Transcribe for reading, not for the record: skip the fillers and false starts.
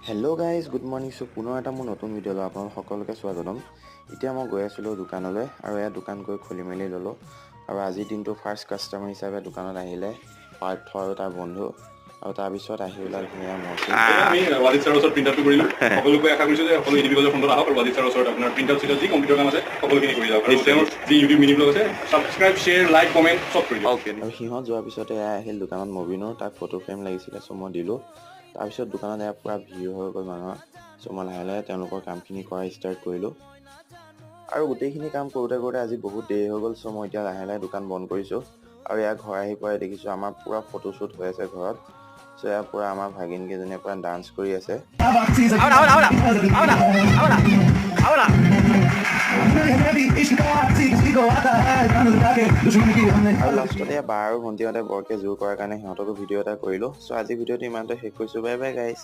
Hello guys, good morning. So পুনৰ এটা মোৰ নতুন ভিডিঅ'লৈ আপোনালোক সকলোকে স্বাগতম। এতিয়া মই গৈ আছিলোঁ দোকানলৈ আৰু এই দোকান গৈ খুলি মেলি ল'লো আৰু আজিৰ দিনটো ফাৰ্ষ্ট কাস্টমাৰ হিচাপে দোকানত আহিলে পাৰ্থ আৰু তাৰ বন্ধু আৰু তাৰ পিছত আহিলা ধুনীয়া মচি আমি ৱাদিত ছাৰৰ ওচৰত প্ৰিণ্ট আউট কৰিলোঁ সকলোকে আশা কৰিছোঁ যে সকলো ইউটিউব ভিডিঅ'ৰ ফোনত আহক আৰু ৱাদিত ছাৰৰ ওচৰত আপোনাৰ প্ৰিণ্ট আউট যি কম্পিউটাৰ কাম আছে সকলোখিনি কৰি যাওক আৰু তেওঁৰ যি ইউটিউব মিনি ব্লগ আছে ছাবস্ক্ৰাইব শ্বেয়াৰ লাইক কমেণ্ট চব কৰি দিয়ক আৰু সিহঁত যোৱাৰ পিছতে আহিল দোকানত মবিনৰ তাক ফটো ফ্ৰেম লাগিছিলে চ' মই দিলোঁ তাৰপিছত দোকানত পুৰা ভিৰ হৈ গ'ল মানুহৰ চ' মই লাহে লাহে তেওঁলোকৰ কামখিনি কৰা ষ্টাৰ্ট কৰিলোঁ আৰু গোটেইখিনি কাম কৰোঁতে আজি বহুত দেৰি হৈ গ'ল চ' মই এতিয়া লাহে লাহে দোকান বন্ধ কৰিছোঁ আৰু ঘৰ আহি পাই দেখিছোঁ আমাৰ পুৰা ফটোশ্বুট হৈ আছে ঘৰত চ' পুৰা আমাৰ ভাগিনকেইজনীয়ে পুৰা ডান্স কৰি আছে আৰু লাষ্টতে বা আৰু ভণ্টিহঁতে বৰকৈ জোৰ কৰাৰ কাৰণে সিহঁতকো ভিডিঅ' এটা কৰিলোঁ চ' আজি ভিডিঅ'টো ইমানতে শেষ কৰিছোঁ বাই বাই গাইজ